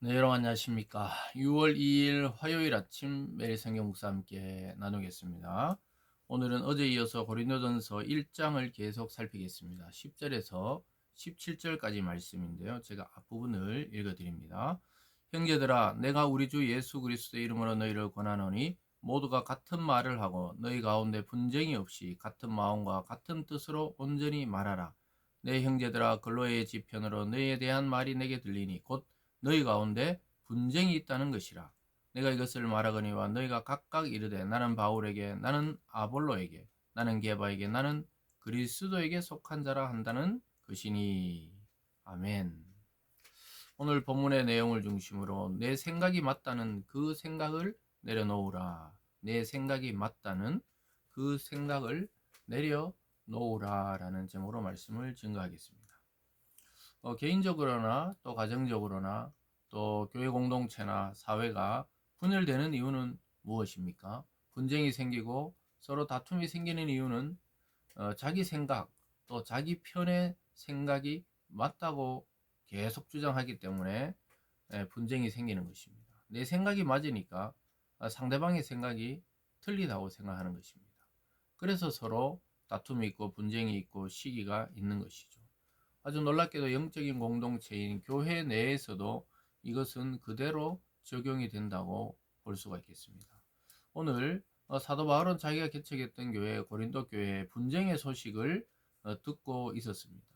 네, 여러분 안녕하십니까. 6월 2일 화요일 아침 매일 성경 묵사 함께 나누겠습니다. 오늘은 어제 이어서 고린도전서 1장을 계속 살피겠습니다. 10절에서 17절까지 말씀인데요. 제가 앞부분을 읽어드립니다. 형제들아, 내가 우리 주 예수 그리스도의 이름으로 너희를 권하노니 모두가 같은 말을 하고 너희 가운데 분쟁이 없이 같은 마음과 같은 뜻으로 온전히 말하라. 내 형제들아, 글로의 지편으로 너희에 대한 말이 내게 들리니 곧 너희 가운데 분쟁이 있다는 것이라. 내가 이것을 말하거니와 너희가 각각 이르되 나는 바울에게, 나는 아볼로에게, 나는 게바에게, 나는 그리스도에게 속한 자라 한다는 것이니. 아멘. 오늘 본문의 내용을 중심으로 내 생각이 맞다는 그 생각을 내려놓으라. 내 생각이 맞다는 그 생각을 내려놓으라 라는 제목으로 말씀을 증거하겠습니다. 개인적으로나 또 가정적으로나 또 교회 공동체나 사회가 분열되는 이유는 무엇입니까? 분쟁이 생기고 서로 다툼이 생기는 이유는 자기 생각 또 자기 편의 생각이 맞다고 계속 주장하기 때문에 분쟁이 생기는 것입니다. 내 생각이 맞으니까 상대방의 생각이 틀리다고 생각하는 것입니다. 그래서 서로 다툼이 있고 분쟁이 있고 시기가 있는 것이죠. 아주 놀랍게도 영적인 공동체인 교회 내에서도 이것은 그대로 적용이 된다고 볼 수가 있겠습니다. 오늘 사도 바울은 자기가 개척했던 교회 고린도 교회의 분쟁의 소식을 듣고 있었습니다.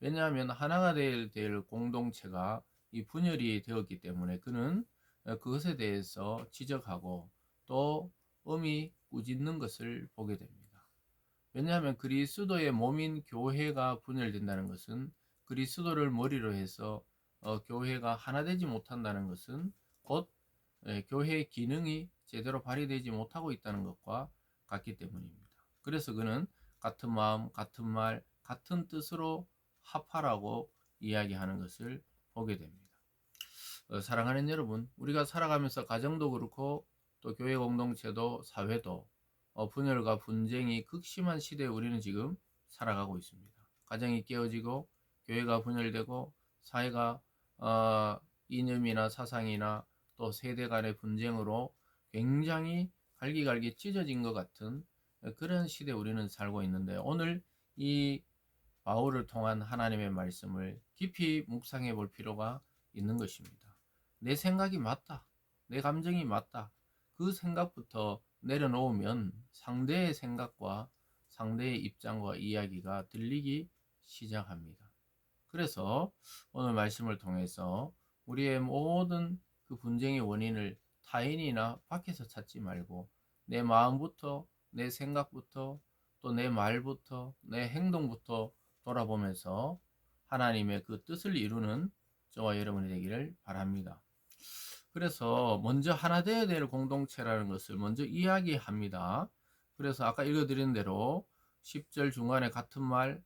왜냐하면 하나가 될 공동체가 이 분열이 되었기 때문에 그는 그것에 대해서 지적하고 또 엄히 꾸짖는 것을 보게 됩니다. 왜냐하면 그리스도의 몸인 교회가 분열된다는 것은 그리스도를 머리로 해서 교회가 하나 되지 못한다는 것은 곧 교회의 기능이 제대로 발휘되지 못하고 있다는 것과 같기 때문입니다. 그래서 그는 같은 마음, 같은 말, 같은 뜻으로 합하라고 이야기하는 것을 보게 됩니다. 사랑하는 여러분, 우리가 살아가면서 가정도 그렇고 또 교회 공동체도 사회도 분열과 분쟁이 극심한 시대에 우리는 지금 살아가고 있습니다. 가정이 깨어지고 교회가 분열되고 사회가 이념이나 사상이나 또 세대 간의 분쟁으로 굉장히 갈기갈기 찢어진 것 같은 그런 시대에 우리는 살고 있는데 오늘 이 바울을 통한 하나님의 말씀을 깊이 묵상해 볼 필요가 있는 것입니다. 내 생각이 맞다. 내 감정이 맞다. 그 생각부터 내려놓으면 상대의 생각과 상대의 입장과 이야기가 들리기 시작합니다. 그래서 오늘 말씀을 통해서 우리의 모든 그 분쟁의 원인을 타인이나 밖에서 찾지 말고 내 마음부터, 내 생각부터, 또 내 말부터, 내 행동부터 돌아보면서 하나님의 그 뜻을 이루는 저와 여러분이 되기를 바랍니다. 그래서 먼저 하나 되어야 될 공동체라는 것을 먼저 이야기합니다. 그래서 아까 읽어드린 대로 10절 중간에 같은 말,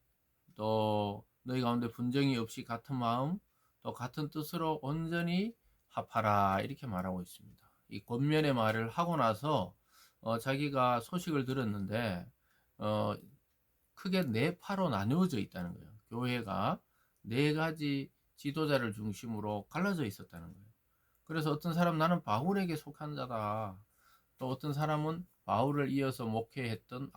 또 너희 가운데 분쟁이 없이 같은 마음, 또 같은 뜻으로 온전히 합하라 이렇게 말하고 있습니다. 이 권면의 말을 하고 나서 자기가 소식을 들었는데 어, 크게 네 파로 나누어져 있다는 거예요. 교회가 네 가지 지도자를 중심으로 갈라져 있었다는 거예요. 그래서 어떤 사람 나는 바울에게 속한 자다. 또 어떤 사람은 바울을 이어서 목회했던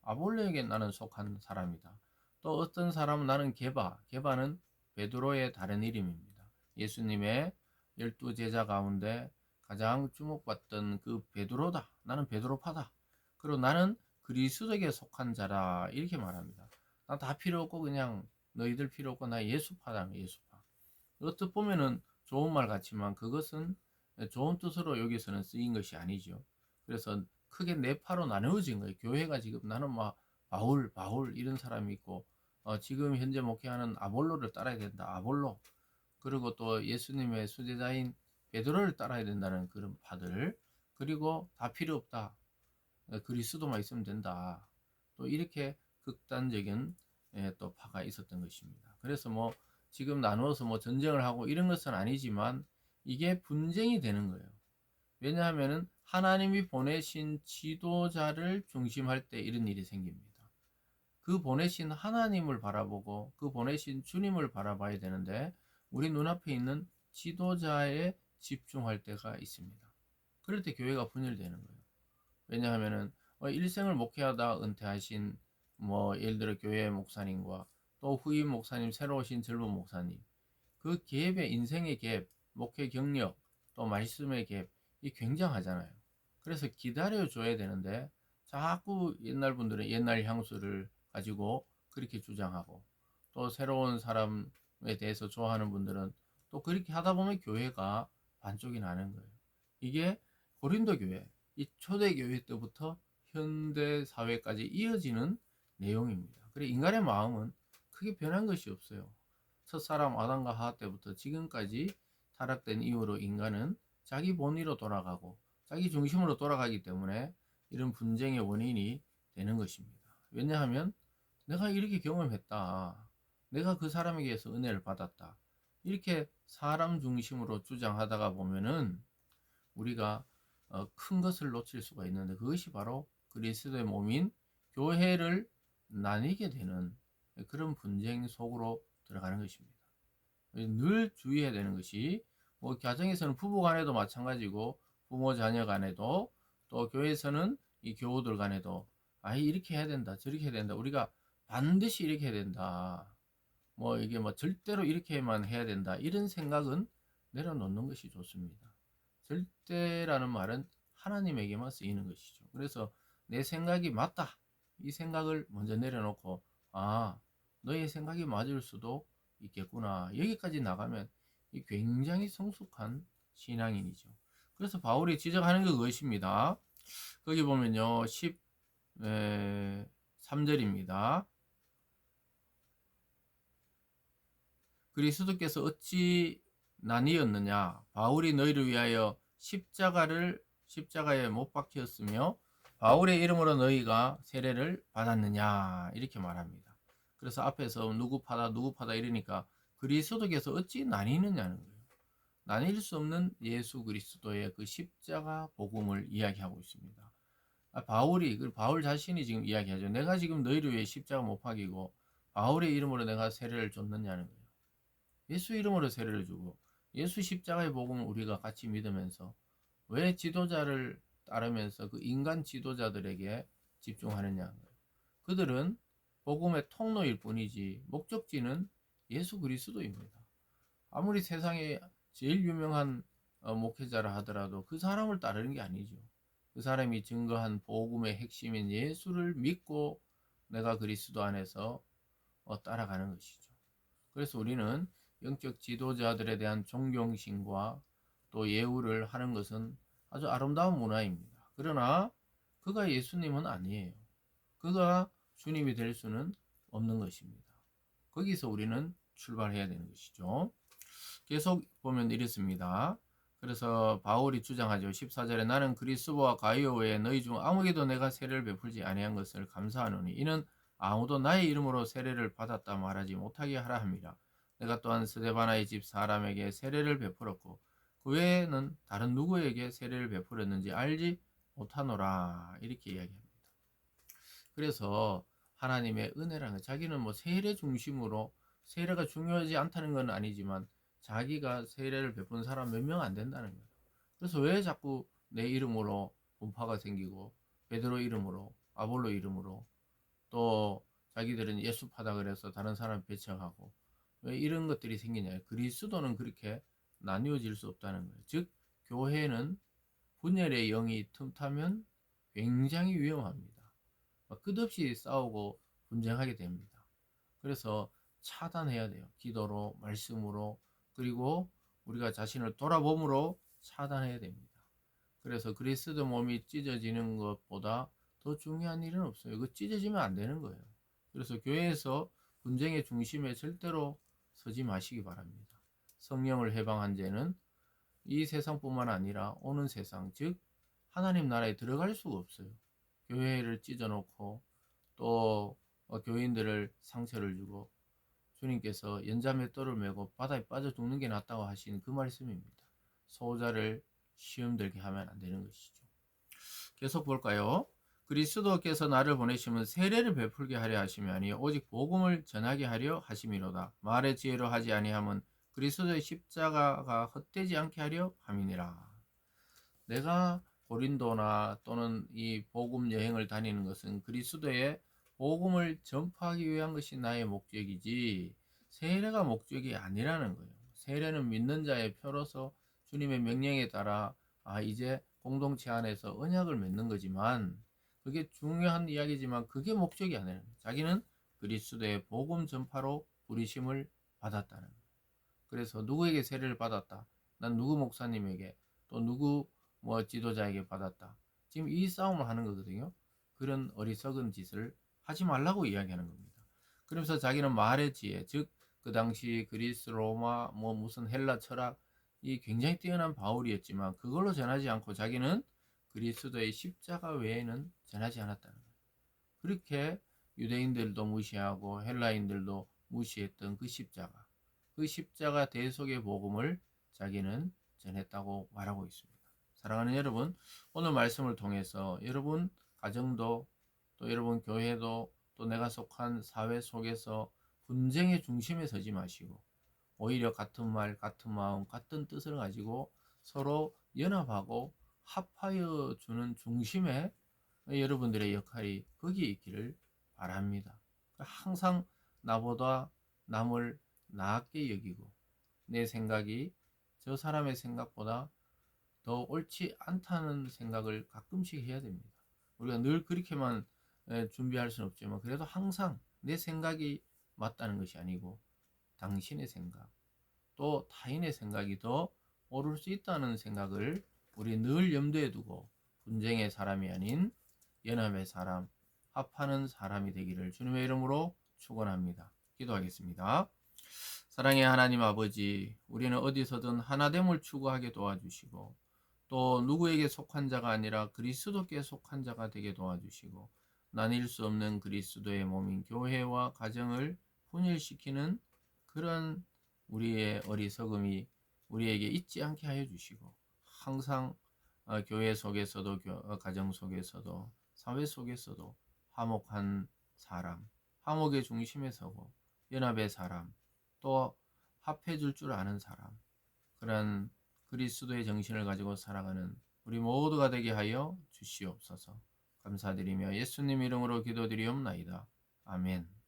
아볼로에게 나는 속한 사람이다. 또 어떤 사람은 나는 게바는 베드로의 다른 이름입니다. 예수님의 12제자 가운데 가장 주목받던 그 베드로다. 나는 베드로파다. 그리고 나는 그리스도에게 속한 자라 이렇게 말합니다. 나 다 필요 없고 그냥 너희들 필요 없고 나 예수파다. 예수파. 어떻게 보면은 좋은 말 같지만 그것은 좋은 뜻으로 여기서는 쓰인 것이 아니죠. 그래서 크게 네 파로 나누어진 거예요. 교회가 지금 나는 막 바울 이런 사람이 있고 지금 현재 목회하는 아볼로를 따라야 된다. 아볼로. 그리고 또 예수님의 수제자인 베드로를 따라야 된다는 그런 파들. 그리고 다 필요 없다. 그리스도만 있으면 된다. 또 이렇게 극단적인 또 파가 있었던 것입니다. 그래서 뭐 지금 나누어서 뭐 전쟁을 하고 이런 것은 아니지만 이게 분쟁이 되는 거예요. 왜냐하면은 하나님이 보내신 지도자를 중심할 때 이런 일이 생깁니다. 그 보내신 하나님을 바라보고 그 보내신 주님을 바라봐야 되는데 우리 눈앞에 있는 지도자에 집중할 때가 있습니다. 그럴 때 교회가 분열되는 거예요. 왜냐하면은 일생을 목회하다 은퇴하신 뭐 예를 들어 교회 목사님과 또 후임 목사님, 새로 오신 젊은 목사님, 그 갭의 인생의 갭, 목회 경력, 또 말씀의 갭, 이 굉장하잖아요. 그래서 기다려 줘야 되는데 자꾸 옛날 분들은 옛날 향수를 가지고 그렇게 주장하고, 또 새로운 사람에 대해서 좋아하는 분들은 또 그렇게 하다 보면 교회가 반쪽이 나는 거예요. 이게 고린도 교회, 이 초대 교회 때부터 현대 사회까지 이어지는 내용입니다. 그래 인간의 마음은 크게 변한 것이 없어요. 첫사람 아담과 하와 때부터 지금까지 타락된 이후로 인간은 자기 본위로 돌아가고 자기 중심으로 돌아가기 때문에 이런 분쟁의 원인이 되는 것입니다. 왜냐하면 내가 이렇게 경험했다. 내가 그 사람에게서 은혜를 받았다. 이렇게 사람 중심으로 주장하다가 보면은 우리가 큰 것을 놓칠 수가 있는데, 그것이 바로 그리스도의 몸인 교회를 나뉘게 되는 그런 분쟁 속으로 들어가는 것입니다. 늘 주의해야 되는 것이, 뭐 가정에서는 부부 간에도 마찬가지고 부모 자녀 간에도, 또 교회에서는 이 교우들 간에도 이렇게 해야 된다, 저렇게 해야 된다, 우리가 반드시 이렇게 해야 된다, 뭐 이게 뭐 절대로 이렇게만 해야 된다, 이런 생각은 내려놓는 것이 좋습니다. 절대라는 말은 하나님에게만 쓰이는 것이죠. 그래서 내 생각이 맞다, 이 생각을 먼저 내려놓고, 너의 생각이 맞을 수도 있겠구나, 여기까지 나가면 이 굉장히 성숙한 신앙인이죠. 그래서 바울이 지적하는 게 그것입니다. 거기 보면요 13절입니다. 그리스도께서 어찌 나뉘었느냐, 바울이 너희를 위하여 십자가에 못 박혔으며 바울의 이름으로 너희가 세례를 받았느냐, 이렇게 말합니다. 그래서 앞에서 누구 파다 이러니까 그리스도께서 어찌 나뉘느냐는 거예요. 나뉠 수 없는 예수 그리스도의 그 십자가 복음을 이야기하고 있습니다. 바울 자신이 지금 이야기하죠. 내가 지금 너희를 위해 십자가 못 박이고 바울의 이름으로 내가 세례를 줬느냐는 거예요. 예수 이름으로 세례를 주고 예수 십자가의 복음을 우리가 같이 믿으면서 왜 지도자를 따르면서 그 인간 지도자들에게 집중하느냐. 그들은 복음의 통로일 뿐이지 목적지는 예수 그리스도입니다. 아무리 세상에 제일 유명한 목회자라 하더라도 그 사람을 따르는 게 아니죠. 그 사람이 증거한 복음의 핵심인 예수를 믿고 내가 그리스도 안에서 따라가는 것이죠. 그래서 우리는 영적 지도자들에 대한 존경심과 또 예우를 하는 것은 아주 아름다운 문화입니다. 그러나 그가 예수님은 아니에요. 그가 주님이 될 수는 없는 것입니다. 거기서 우리는 출발해야 되는 것이죠. 계속 보면 이렇습니다. 그래서 바울이 주장하죠. 14절에 나는 그리스도와 가이오 외에 너희 중 아무에게도 내가 세례를 베풀지 아니한 것을 감사하노니 이는 아무도 나의 이름으로 세례를 받았다 말하지 못하게 하라 함이라. 내가 또한 스데바나의 집 사람에게 세례를 베풀었고 그 외에는 다른 누구에게 세례를 베풀었는지 알지 못하노라, 이렇게 이야기합니다. 그래서 하나님의 은혜라는, 자기는 뭐 세례 중심으로, 세례가 중요하지 않다는 건 아니지만 자기가 세례를 베푼 사람 몇 명 안 된다는 거예요. 그래서 왜 자꾸 내 이름으로 분파가 생기고 베드로 이름으로, 아볼로 이름으로, 또 자기들은 예수파다 그래서 다른 사람 배척하고 왜 이런 것들이 생기냐. 그리스도는 그렇게 나뉘어질 수 없다는 거예요. 즉 교회는 분열의 영이 틈타면 굉장히 위험합니다. 끝없이 싸우고 분쟁하게 됩니다. 그래서 차단해야 돼요. 기도로, 말씀으로, 그리고 우리가 자신을 돌아봄으로 차단해야 됩니다. 그래서 그리스도 몸이 찢어지는 것보다 더 중요한 일은 없어요. 그 찢어지면 안 되는 거예요. 그래서 교회에서 분쟁의 중심에 절대로 서지 마시기 바랍니다. 성령을 해방한 자는 이 세상뿐만 아니라 오는 세상, 즉 하나님 나라에 들어갈 수가 없어요. 교회를 찢어놓고 또 교인들을 상처를 주고, 주님께서 연자맷돌을 메고 바다에 빠져 죽는 게 낫다고 하신 그 말씀입니다. 소자를 시험 들게 하면 안 되는 것이죠. 계속 볼까요? 그리스도께서 나를 보내심은 세례를 베풀게 하려 하심이 아니요 오직 복음을 전하게 하려 하심이로다. 말의 지혜로 하지 아니함은 그리스도의 십자가가 헛되지 않게 하려 함이니라. 내가 고린도나 또는 이 복음 여행을 다니는 것은 그리스도의 복음을 전파하기 위한 것이 나의 목적이지 세례가 목적이 아니라는 거예요. 세례는 믿는 자의 표로서 주님의 명령에 따라 이제 공동체 안에서 언약을 맺는 거지만 그게 중요한 이야기지만 그게 목적이 아니라는 거예요. 자기는 그리스도의 복음 전파로 부르심을 받았다는 거예요. 그래서 누구에게 세례를 받았다. 난 누구 목사님에게 또 누구 지도자에게 받았다. 지금 이 싸움을 하는 거거든요. 그런 어리석은 짓을 하지 말라고 이야기하는 겁니다. 그러면서 자기는 말의 지혜, 즉 그 당시 그리스, 로마, 무슨 헬라 철학이 굉장히 뛰어난 바울이었지만 그걸로 전하지 않고 자기는 그리스도의 십자가 외에는 전하지 않았다는 거예요. 그렇게 유대인들도 무시하고 헬라인들도 무시했던 그 십자가 대속의 복음을 자기는 전했다고 말하고 있습니다. 사랑하는 여러분, 오늘 말씀을 통해서 여러분 가정도 또 여러분 교회도 또 내가 속한 사회 속에서 분쟁의 중심에 서지 마시고 오히려 같은 말, 같은 마음, 같은 뜻을 가지고 서로 연합하고 합하여 주는 중심에 여러분들의 역할이 거기에 있기를 바랍니다. 항상 나보다 남을 나았게 여기고 내 생각이 저 사람의 생각보다 더 옳지 않다는 생각을 가끔씩 해야 됩니다. 우리가 늘 그렇게만 준비할 수는 없지만 그래도 항상 내 생각이 맞다는 것이 아니고 당신의 생각 또 타인의 생각이 더 옳을 수 있다는 생각을 우리 늘 염두에 두고 분쟁의 사람이 아닌 연합의 사람, 합하는 사람이 되기를 주님의 이름으로 축원합니다. 기도하겠습니다. 사랑의 하나님 아버지, 우리는 어디서든 하나됨을 추구하게 도와주시고 또 누구에게 속한 자가 아니라 그리스도께 속한 자가 되게 도와주시고 나뉠 수 없는 그리스도의 몸인 교회와 가정을 분열시키는 그런 우리의 어리석음이 우리에게 있지 않게 하여 주시고 항상 교회 속에서도 가정 속에서도 사회 속에서도 화목한 사람, 화목의 중심에 서고 연합의 사람, 또 합해 줄 아는 사람, 그런 그리스도의 정신을 가지고 살아가는 우리 모두가 되게 하여 주시옵소서. 감사드리며 예수님 이름으로 기도드리옵나이다. 아멘.